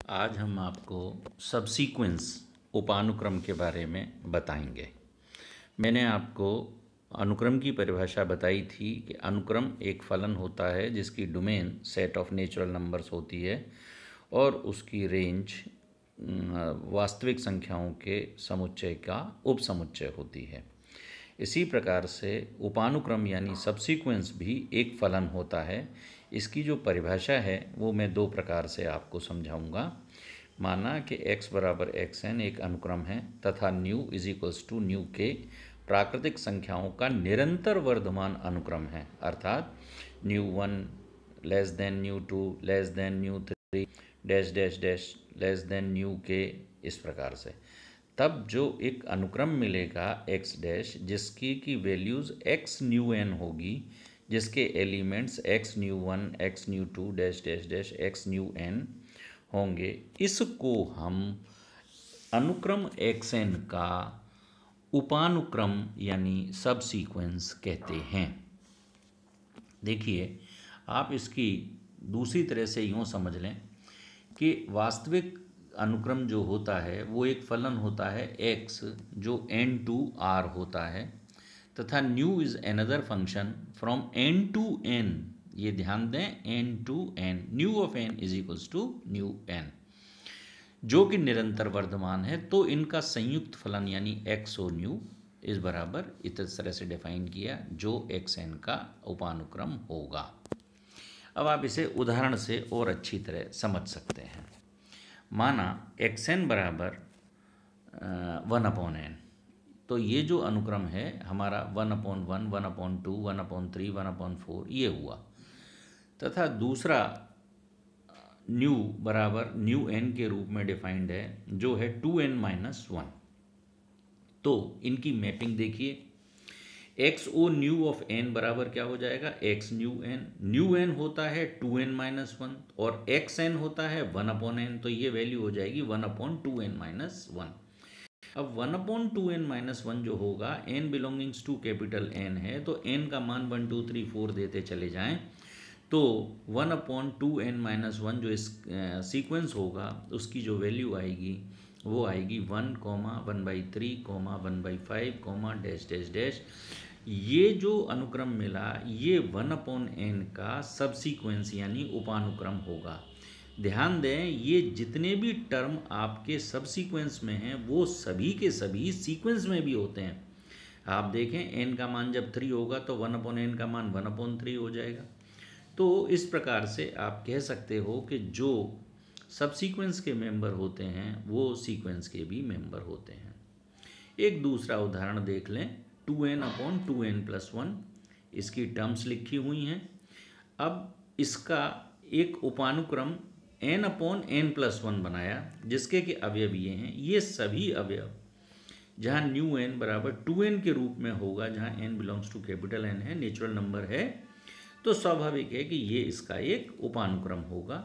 आज हम आपको सबसीक्वेंस उपानुक्रम के बारे में बताएंगे। मैंने आपको अनुक्रम की परिभाषा बताई थी कि अनुक्रम एक फलन होता है जिसकी domain set of natural numbers होती है और उसकी रेंज वास्तविक संख्याओं के समुच्चय का उपसमुच्चय होती है। इसी प्रकार से उपानुक्रम यानी सबसीक्वेंस भी एक फलन होता है। इसकी जो परिभाषा है वो मैं दो प्रकार से आपको समझाऊंगा। माना कि x बराबर xn एक अनुक्रम है तथा nu is equals to nu के प्राकृतिक संख्याओं का निरंतर वर्धमान अनुक्रम है, अर्थात न्यू1 लेस देन न्यू2 लेस देन न्यू3 dash dash dash less than nu के, इस प्रकार से। तब जो एक अनुक्रम मिलेगा x डैश जिसकी की वैल्यूज़ x न्यू n होगी, जिसके एलिमेंट्स x न्यू1 x न्यू2 dash dash dash x nu n होंगे, इसको हम अनुक्रम xn का उपानुक्रम यानी सबसीक्वेंस कहते हैं। देखिए, आप इसकी दूसरी तरह से यूँ समझ लें कि वास्तविक अनुक्रम जो होता है वो एक फलन होता है x जो n टू r होता है तथा nu is another function from n to n। ये ध्यान दें, n to n, nu of n is equals to nu n, जो कि निरंतर वर्धमान है। तो इनका संयुक्त फलन यानी x और न्यू इस बराबर इस तरह से डिफाइन किया जो xn का उपानुक्रम होगा। अब आप इसे उदाहरण से और अच्छी तरह समझ सकते हैं। माना xn बराबर 1/n, तो ये जो अनुक्रम है हमारा 1/1, 1/2, 1/3, 1/4 ये हुआ, तथा दूसरा न्यू बराबर न्यू n के रूप में डिफाइंड है जो है 2n-1। तो इनकी मैपिंग देखिए, x o nu of n बराबर क्या हो जाएगा, x nu n। Nu n होता है 2n-1 और xn होता है 1/n, तो ये वैल्यू हो जाएगी 1/2n-1। अब 1/2n-1 जो होगा, n belongings to capital N है, तो n का मान 1 2 3 4 देते चले जाएं, तो 1/2n-1 जो इस सीक्वेंस होगा उसकी जो वैल्यू आएगी वो आएगी 1, 1/3, 1/5, डैश डैश डैश। ये जो अनुक्रम मिला ये 1/n का सबसीक्वेंस यानी उपानुक्रम होगा। ध्यान दें, ये जितने भी टर्म आपके सबसीक्वेंस में हैं वो सभी के सभी सीक्वेंस में भी होते हैं। आप देखें, n का मान जब 3 होगा तो 1/n का मान 1/3 हो जाएगा। तो इस प्रकार से आप कह सकते हो कि जो सबसीक्वेंस के मेंबर होते हैं वो सीक्वेंस के भी मेंबर होते हैं। एक दूसरा उदाहरण देख लें, 2n/2n+1, इसकी टर्म्स लिखी हुई हैं। अब इसका एक उपानुक्रम n/n+1 बनाया जिसके के अवयव ये हैं। ये सभी अवयव जहाँ न्यू n बराबर 2n के रूप में होगा, जहाँ n belongs to capital N है, नेचुरल नंबर है, तो स्वाभाविक है कि ये इसका एक उपानुक्रम होगा।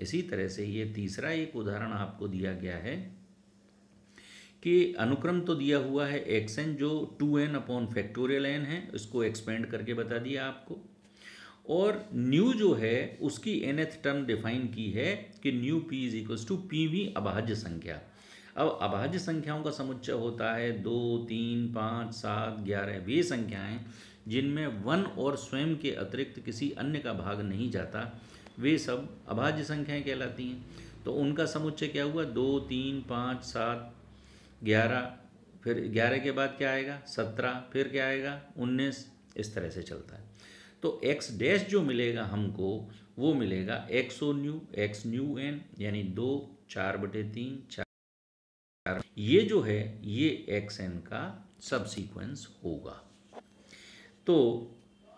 इसी तरह से ये तीसरा एक उदाहरण आपको दिया गया है कि अनुक्रम तो दिया हुआ है xn जो 2n/n है, इसको एक्सपेंड करके बता दिया आपको, और न्यू जो है उसकी nth टर्म डिफाइन की है कि nu p is equals to pv अभाज्य संख्या। अब अभाज्य संख्याओं का समुच्चय होता है 2, 3, 5, 7, 11 वे संख्याएं जिनमें 1 और स्वयं के अतिरिक्त किसी अन्य का भाग नहीं जाता, वे सब अभाज्य संख्याएं कहलाती हैं। तो उनका समुच्चय क्या हुआ, 2, 3, 5, 7, 11, फिर 11 के बाद क्या आएगा 17, फिर क्या आएगा 19, इस तरह से चलता है। तो x डैश जो मिलेगा हमको वो मिलेगा x o new x nu n यानी 2 4/3 4, ये जो है ये xn का सबसीक्वेंस होगा। तो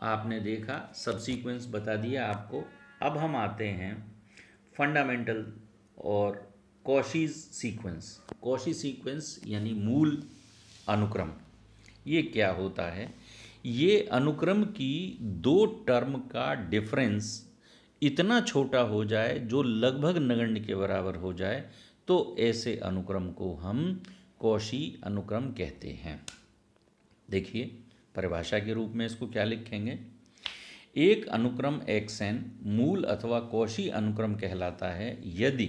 आपने देखा, सबसीक्वेंस बता दिया आपको। अब हम आते हैं फंडामेंटल और कॉशीज़ सीक्वेंस। कॉशी सीक्वेंस यानी मूल अनुक्रम, ये क्या होता है, ये अनुक्रम की दो टर्म का डिफरेंस इतना छोटा हो जाए जो लगभग नगण्य के बराबर हो जाए, तो ऐसे अनुक्रम को हम कॉशी अनुक्रम कहते हैं। देखिए, परिभाषा के रूप में इसको क्या लिखेंगे, एक अनुक्रम xn मूल अथवा कॉशी अनुक्रम कहलाता है यदि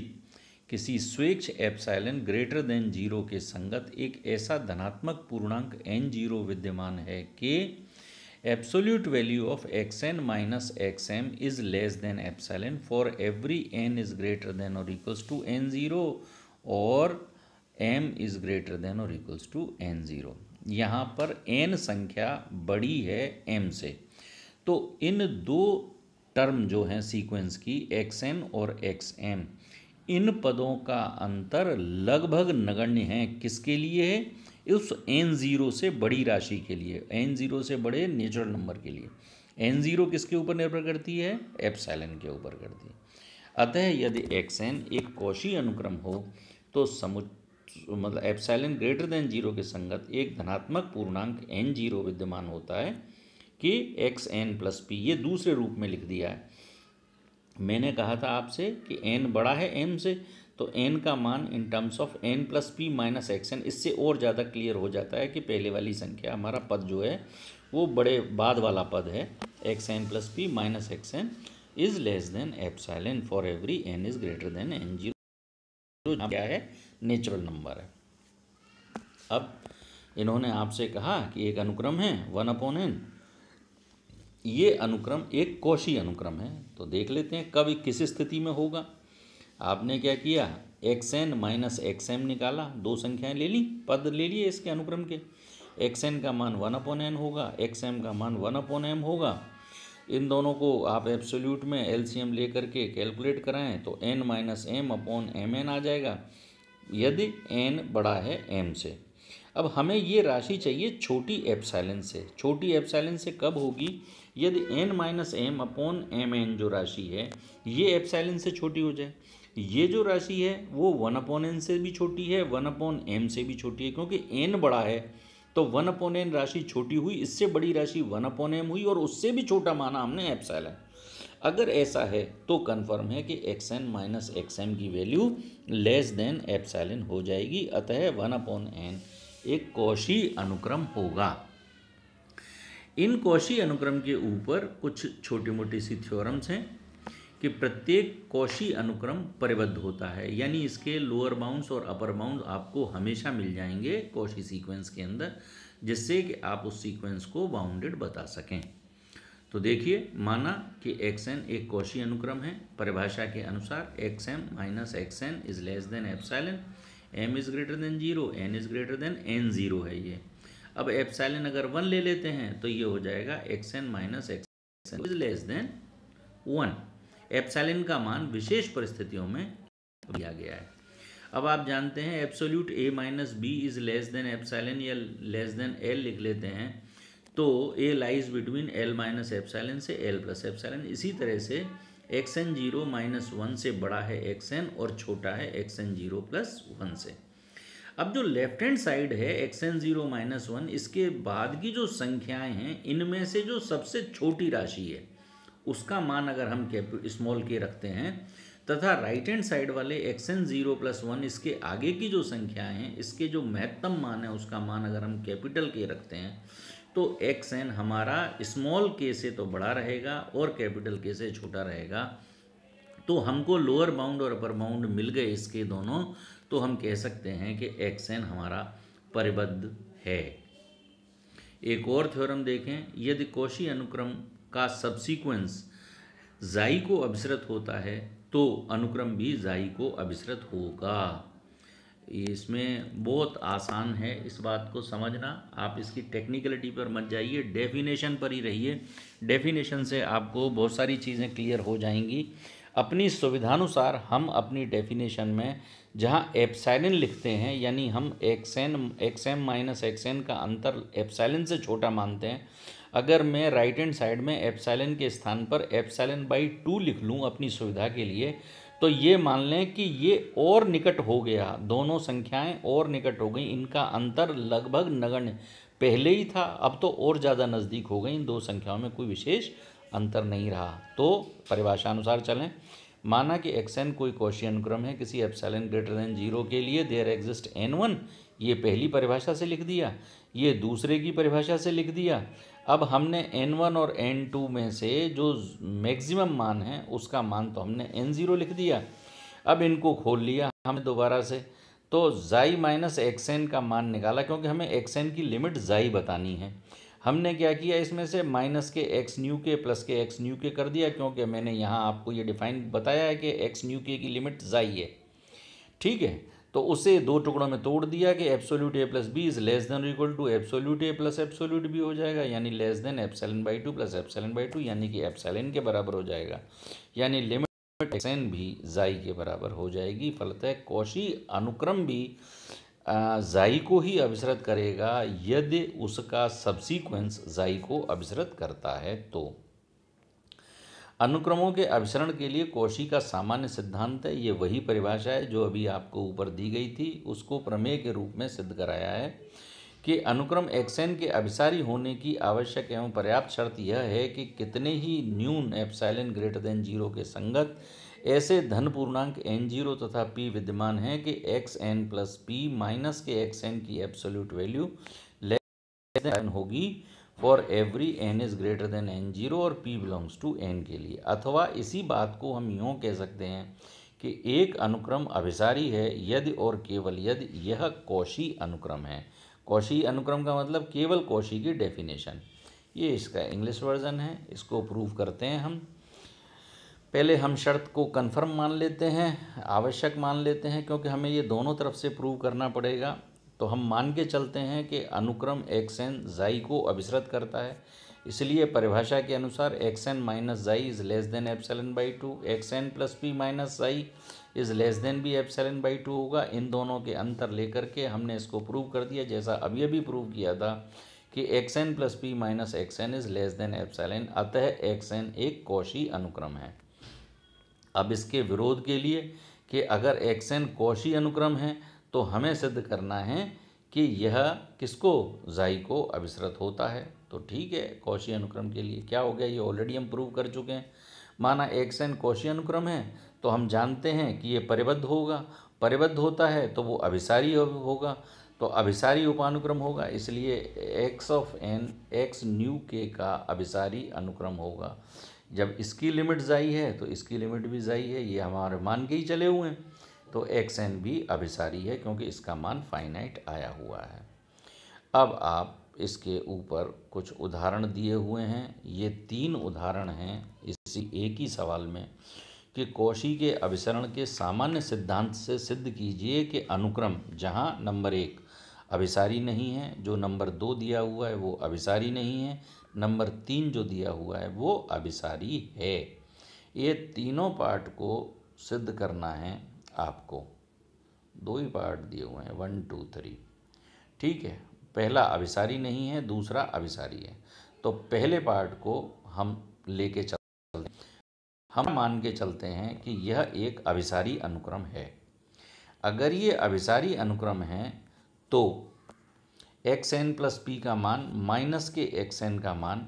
किसी स्वेच्छ एप्सिलॉन ग्रेटर देन 0 के संगत एक ऐसा धनात्मक पूर्णांक n0 विद्यमान है कि absolute value of xn minus xm is less than epsilon for every n is greater then और इक्वल्स टू n0 और m इज ग्रेटर देन और इक्वल्स टू n0। यहाँ पर n संख्या बड़ी है m से, तो इन दो टर्म जो हैं सीक्वेंस की xn और xm, इन पदों का अंतर लगभग नगण्य है। किसके लिए है? उस n0 से बड़ी राशि के लिए, n0 से बड़े नेचुरल नंबर के लिए। n0 किसके ऊपर निर्भर करती है? एप्सिलॉन के ऊपर करती है। अतः यदि xn एक कौशी अनुक्रम हो तो मतलब एप्सिलॉन ग्रेटर देन 0 के संगत एक धनात्मक पूर्णांक n0 विद्यमान होता है कि xn प्लस p। ये दूसरे रूप में लिख दिया है। मैंने कहा था आपसे कि n बड़ा है m से, तो n का मान in terms of n plus p minus xn, इससे और ज़्यादा क्लियर हो जाता है कि पहले वाली संख्या हमारा पद जो है वो बड़े बाद वाला पद है। xn plus p minus xn is less than epsilon for every n is greater then n0, जो क्या है? नेचुरल नंबर है। अब इन्होंने आपसे कहा कि एक अनुक्रम है 1/n, ये अनुक्रम एक कौशी अनुक्रम है। तो देख लेते हैं कब किस स्थिति में होगा। आपने क्या किया? xn माइनस xm निकाला, दो संख्याएं ले ली, पद ले लिए इसके अनुक्रम के। xn का मान 1/n होगा, xm का मान 1/m होगा। इन दोनों को आप एब्सोल्यूट में एलसीएम लेकर के कैलकुलेट कराएं तो n minus m upon mn आ जाएगा, यदि n बड़ा है m से। अब हमें ये राशि चाहिए छोटी एप्सिलॉन से। छोटी एप्सिलॉन से कब होगी? यदि n minus m upon mn जो राशि है ये एप्सिलॉन से छोटी हो जाए। ये जो राशि है वो 1/n से भी छोटी है, 1/m से भी छोटी है, क्योंकि n बड़ा है तो 1/n राशि छोटी हुई, इससे बड़ी राशि 1/m हुई और उससे भी छोटा माना हमने एप्सिलॉन। अगर ऐसा है तो कन्फर्म है कि xn माइनस xm की वैल्यू लेस देन एप्सिलॉन हो जाएगी। अतः 1/n एक कौशी अनुक्रम होगा। इन कौशी अनुक्रम के ऊपर कुछ छोटी मोटी सी थ्योरम्स हैं कि प्रत्येक कौशी अनुक्रम परिबद्ध होता है, यानी इसके लोअर बाउंड्स और अपर बाउंड्स आपको हमेशा मिल जाएंगे कौशी सीक्वेंस के अंदर, जिससे कि आप उस सीक्वेंस को बाउंडेड बता सकें। तो देखिए, माना कि xn एक कौशी अनुक्रम है। परिभाषा के अनुसार xm minus xn is less than epsilon, m is greater then 0, n is greater then n0 है ये। अब एप्सिलॉन अगर 1 ले लेते हैं तो ये हो जाएगा xn minus xn is less then 1। Epsilon का मान विशेष परिस्थितियों में दिया गया है। अब आप जानते हैं absolute a minus B is less than epsilon या लेस देन l लिख लेते हैं, तो a lies between l minus epsilon से l प्लस एप्सिलॉन। इसी तरह से xn 0 माइनस 1 से बड़ा है xn और छोटा है xn 0 प्लस 1 से। अब जो लेफ्ट हैंड साइड है xn 0 माइनस 1, इसके बाद की जो संख्याएं हैं इनमें से जो सबसे छोटी राशि है उसका मान अगर हम स्मॉल के रखते हैं, तथा राइट हैंड साइड वाले xn 0 प्लस 1 इसके आगे की जो संख्याएं हैं इसके जो महत्तम मान है उसका मान अगर हम कैपिटल के रखते हैं तो xn हमारा स्मॉल के से तो बड़ा रहेगा और कैपिटल के से छोटा रहेगा। तो हमको लोअर बाउंड और अपर बाउंड मिल गए इसके दोनों, तो हम कह सकते हैं कि xn हमारा परिबद्ध है। एक और थ्योरम देखें, यदि कौशी अनुक्रम का सबसीक्वेंस जाई को अभिसृत होता है तो अनुक्रम भी जाई को अभिसृत होगा। इसमें बहुत आसान है इस बात को समझना, आप इसकी टेक्निकलिटी पर मत जाइए, डेफिनेशन पर ही रहिए। डेफिनेशन से आपको बहुत सारी चीज़ें क्लियर हो जाएंगी। अपनी सुविधानुसार हम अपनी डेफिनेशन में जहाँ एप्सिलॉन लिखते हैं, यानी हम xm माइनस xn का अंतर एप्सिलॉन से छोटा मानते हैं। अगर मैं राइट हैंड साइड में एप्सिलॉन के स्थान पर एप्सिलॉन बाई 2 लिख लूँ अपनी सुविधा के लिए, तो ये मान लें कि ये और निकट हो गया, दोनों संख्याएं और निकट हो गई, इनका अंतर लगभग नगण्य पहले ही था, अब तो और ज़्यादा नज़दीक हो गई। इन दो संख्याओं में कोई विशेष अंतर नहीं रहा। तो परिभाषा अनुसार चलें। माना कि xn कोई कौशी अनुक्रम है किसी एप्सिलॉन ग्रेटर देन 0 के लिए, देयर एग्जिस्ट n1, ये पहली परिभाषा से लिख दिया, ये दूसरे की परिभाषा से लिख दिया। अब हमने n1 और n2 में से जो मैक्सिमम मान है उसका मान तो हमने n0 लिख दिया। अब इनको खोल लिया हमने दोबारा से, तो जाई माइनस एक्स एन का मान निकाला, क्योंकि हमें एक्स एन की लिमिट जाई बतानी है। हमने क्या किया, इसमें से माइनस के एक्स न्यू के प्लस के एक्स न्यू के कर दिया, क्योंकि मैंने यहाँ आपको ये डिफाइन बताया है कि एक्स न्यू के की लिमिट जाई है। ठीक है, तो उसे दो टुकड़ों में तोड़ दिया कि absolute A plus B is less than equal to absolute A plus absolute B हो जाएगा, यानी less than epsilon by two plus epsilon by two, यानी कि एप्सिलॉन के बराबर हो जाएगा, यानी लिमिट एक्स एन भी जाई के बराबर हो जाएगी। फलतः कॉशी अनुक्रम भी जाई को ही अभिसृत करेगा यदि उसका सबसीक्वेंस जाई को अभिसृत करता है। तो अनुक्रमों के अभिसरण के लिए कॉशी का सामान्य सिद्धांत है, ये वही परिभाषा है जो अभी आपको ऊपर दी गई थी, उसको प्रमेय के रूप में सिद्ध कराया है कि अनुक्रम एक्सएन के अभिसारी होने की आवश्यक एवं पर्याप्त शर्त यह है कि कितने ही न्यून एप्सिलॉन ग्रेटर देन जीरो के संगत ऐसे धन पूर्णांक एन जीरो तथा पी विद्यमान हैं कि x n plus p minus के एक्स एन की एब्सोल्यूट वैल्यू लेस देन होगी for every n is greater than n zero और पी बिलोंग्स टू एन के लिए। अथवा इसी बात को हम यूँ कह सकते हैं कि एक अनुक्रम अभिसारी है यदि और केवल यदि यह कॉशी अनुक्रम है। कॉशी अनुक्रम का मतलब केवल कॉशी की डेफिनेशन, ये इसका इंग्लिश वर्जन है। इसको प्रूव करते हैं हम। पहले हम शर्त को कन्फर्म मान लेते हैं, आवश्यक मान लेते हैं, क्योंकि हमें ये दोनों तरफ से प्रूव करना पड़ेगा। तो हम मान के चलते हैं कि अनुक्रम एक्स एन जाई को अभिसृत करता है, इसलिए परिभाषा के अनुसार x n minus xi is less than epsilon by two, x n plus p minus xi is less than भी एप्सिलॉन बाई टू होगा। इन दोनों के अंतर लेकर के हमने इसको प्रूव कर दिया, जैसा अभी अभी प्रूव किया था कि x n plus p minus x n is less than epsilon, अतः एक्स एन एक कॉशी अनुक्रम है। अब इसके विरोध के लिए कि अगर एक्स एन कॉशी अनुक्रम है तो हमें सिद्ध करना है कि यह किसको, जाई को अभिसृत होता है। तो ठीक है, कॉशी अनुक्रम के लिए क्या हो गया, ये ऑलरेडी हम प्रूव कर चुके हैं। माना एक्स एन कॉशी अनुक्रम है तो हम जानते हैं कि ये परिबद्ध होगा, परिबद्ध होता है तो वो अभिसारी होगा, तो अभिसारी उपानुक्रम होगा, इसलिए x of n x nu के का अभिसारी अनुक्रम होगा। जब इसकी लिमिट जाई है तो इसकी लिमिट भी जाई है, ये हमारे मान के ही चले हुए हैं, तो एक्स एन भी अभिसारी है क्योंकि इसका मान फाइनाइट आया हुआ है। अब आप इसके ऊपर कुछ उदाहरण दिए हुए हैं, ये 3 उदाहरण हैं इसी एक ही सवाल में कि कॉशी के अभिसरण के सामान्य सिद्धांत से सिद्ध कीजिए कि अनुक्रम जहाँ नंबर 1 अभिसारी नहीं है, जो नंबर 2 दिया हुआ है वो अभिसारी नहीं है, नंबर 3 जो दिया हुआ है वो अभिसारी है। ये तीनों पार्ट को सिद्ध करना है आपको। 2 ही पार्ट दिए हुए हैं, 1 2 3, ठीक है। पहला अभिसारी नहीं है, दूसरा अभिसारी है। तो पहले पार्ट को हम लेके चलते हैं, हम मान के चलते हैं कि यह एक अभिसारी अनुक्रम है। अगर ये अभिसारी अनुक्रम है तो एक्स एन प्लस पी का मान माइनस के एक्स एन का मान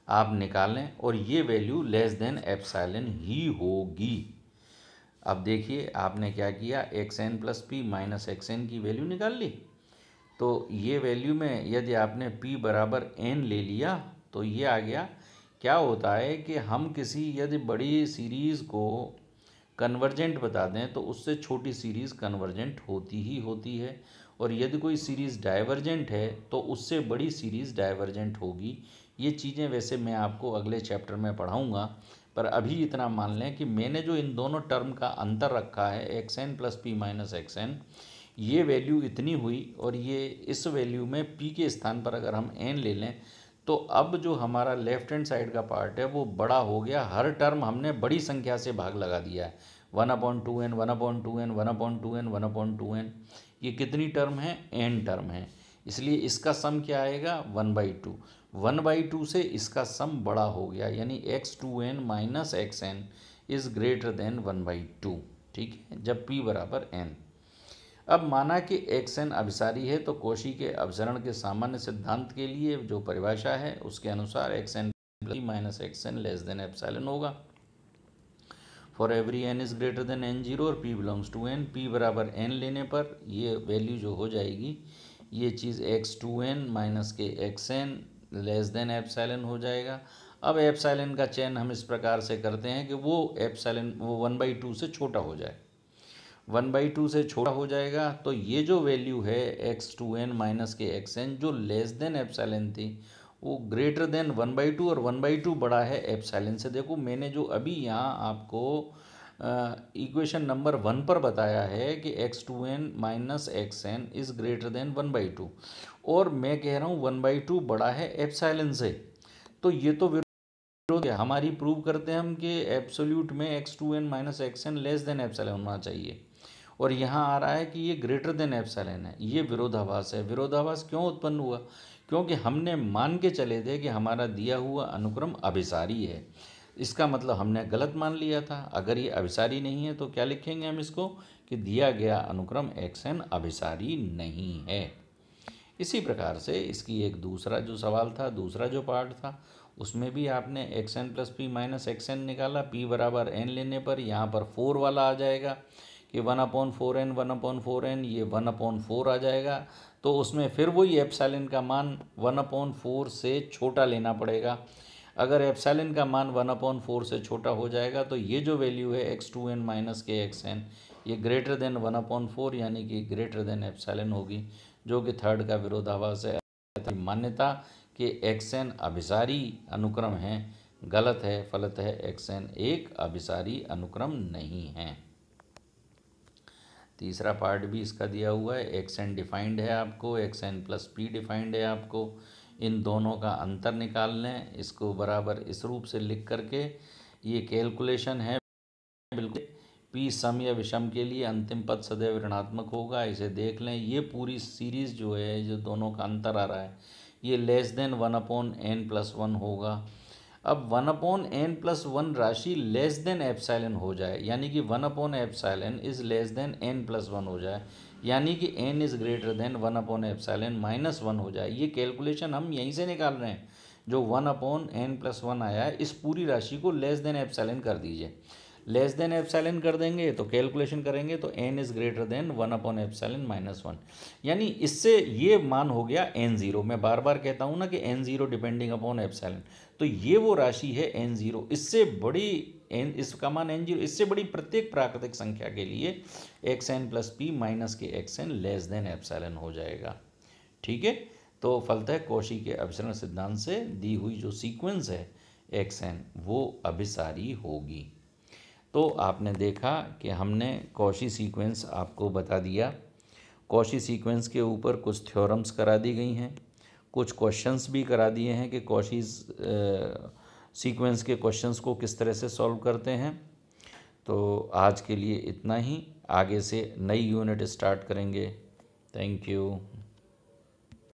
आप निकालें और ये वैल्यू लेस देन एप्सिलॉन ही होगी। अब देखिए आपने क्या किया, x n plus p minus x n की वैल्यू निकाल ली। तो ये वैल्यू में यदि आपने p बराबर n ले लिया तो ये आ गया। क्या होता है कि हम किसी यदि बड़ी सीरीज़ को कन्वर्जेंट बता दें तो उससे छोटी सीरीज़ कन्वर्जेंट होती ही होती है, और यदि कोई सीरीज़ डाइवर्जेंट है तो उससे बड़ी सीरीज़ डाइवर्जेंट होगी। ये चीज़ें वैसे मैं आपको अगले चैप्टर में पढ़ाऊँगा, पर अभी इतना मान लें कि मैंने जो इन दोनों टर्म का अंतर रखा है x n plus p minus x n, ये वैल्यू इतनी हुई और ये इस वैल्यू में p के स्थान पर अगर हम n ले लें तो अब जो हमारा लेफ्ट हैंड साइड का पार्ट है वो बड़ा हो गया। हर टर्म हमने बड़ी संख्या से भाग लगा दिया है, 1/2n 1/2n 1/2n 1/2n। ये कितनी टर्म है, n टर्म है, इसलिए इसका सम क्या आएगा 1/2। 1/2 से इसका सम बड़ा हो गया, यानी x2n minus x n is greater than 1/2, ठीक है, जब p बराबर n। अब माना कि एक्स एन अभिसारी है तो कॉशी के अभिसरण के सामान्य सिद्धांत के लिए जो परिभाषा है उसके अनुसार x n minus x n less than epsilon होगा for every n is greater than n zero और p belongs to n. p बराबर n लेने पर ये वैल्यू जो हो जाएगी, ये चीज़ x2n माइनस के x n less than epsilon हो जाएगा। अब एप्सिलॉन का चयन हम इस प्रकार से करते हैं कि वो एप्सिलॉन वो 1/2 से छोटा हो जाए। 1/2 से छोटा हो जाएगा, तो ये जो वैल्यू है x2n माइनस के xn जो लेस देन एप्सिलॉन थी वो ग्रेटर देन 1/2 और 1/2 बड़ा है एप्सिलॉन से। देखो मैंने जो अभी यहाँ आपको इक्वेशन नंबर 1 पर बताया है कि x2n minus xn is greater than 1/2 और मैं कह रहा हूँ 1/2 बड़ा है एप्सिलॉन से, तो ये तो विरोध है। हमारी प्रूव करते हैं हम कि एब्सोल्यूट में x2n minus xn less than epsilon होना चाहिए और यहाँ आ रहा है कि ये ग्रेटर देन एप्सिलॉन है। ये विरोधाभास है। विरोधाभास क्यों उत्पन्न हुआ? क्योंकि हमने मान के चले थे कि हमारा दिया हुआ अनुक्रम अभिसारी है। इसका मतलब हमने गलत मान लिया था। अगर ये अभिसारी नहीं है तो क्या लिखेंगे हम इसको कि दिया गया अनुक्रम xn अभिसारी नहीं है। इसी प्रकार से इसकी एक दूसरा जो सवाल था, दूसरा जो पार्ट था, उसमें भी आपने xn plus p minus xn निकाला। p बराबर n लेने पर यहाँ पर 4 वाला आ जाएगा कि 1/4n 1/4n, ये 1/4 आ जाएगा। तो उसमें फिर वही एप्सिलॉन का मान 1/4 से छोटा लेना पड़ेगा। अगर एप्सिलॉन का मान 1/4 से छोटा हो जाएगा तो ये जो वैल्यू है x2n माइनस के xn ये ग्रेटर देन 1/4 यानी कि ग्रेटर देन एप्सिलॉन होगी, जो कि थर्ड का विरोधाभास है। मान्यता कि xn अभिसारी अनुक्रम है गलत है, फलत है xn एक अभिसारी अनुक्रम नहीं है। तीसरा पार्ट भी इसका दिया हुआ है। xn डिफाइंड है आपको, xn प्लस p डिफाइंड है आपको। इन दोनों का अंतर निकाल लें, इसको बराबर इस रूप से लिख करके ये कैलकुलेशन है बिल्कुल। p सम या विषम के लिए अंतिम पद सदैव ऋणात्मक होगा, इसे देख लें। ये पूरी सीरीज़ जो है, जो दोनों का अंतर आ रहा है, ये लेस देन 1/n+1 होगा। अब 1/n+1 राशि लेस देन एप्सिलॉन हो जाए, यानी कि 1/एप्सिलॉन इज़ लेस देन n+1 हो जाए, यानी कि n इज़ ग्रेटर देन 1/एप्सिलॉन-1 हो जाए। ये कैलकुलेशन हम यहीं से निकाल रहे हैं। जो 1/n+1 आया है, इस पूरी राशि को लेस देन एप्सिलॉन कर दीजिए। लेस देन एप्सिलॉन कर देंगे तो कैलकुलेशन करेंगे तो n इज़ ग्रेटर देन 1/एप्सिलॉन-1, यानी इससे ये मान हो गया n0। मैं बार बार कहता हूँ ना कि n0 डिपेंडिंग अपॉन एप्सिलॉन, तो ये वो राशि है n0। इससे बड़ी इसका मान n0, इससे बड़ी प्रत्येक प्राकृतिक संख्या के लिए xn प्लस p माइनस के xn लेस देन एप्सिलॉन हो जाएगा। ठीक है, तो फलतः कॉची के अभिसरण सिद्धांत से दी हुई जो सीक्वेंस है xn वो अभिसारी होगी। तो आपने देखा कि हमने कॉची सीक्वेंस आपको बता दिया। कॉची सीक्वेंस के ऊपर कुछ थ्योरम्स करा दी गई हैं, कुछ क्वेश्चंस भी करा दिए हैं कि कॉची सीक्वेंस के क्वेश्चंस को किस तरह से सॉल्व करते हैं। तो आज के लिए इतना ही, आगे से नई यूनिट स्टार्ट करेंगे। Thank you.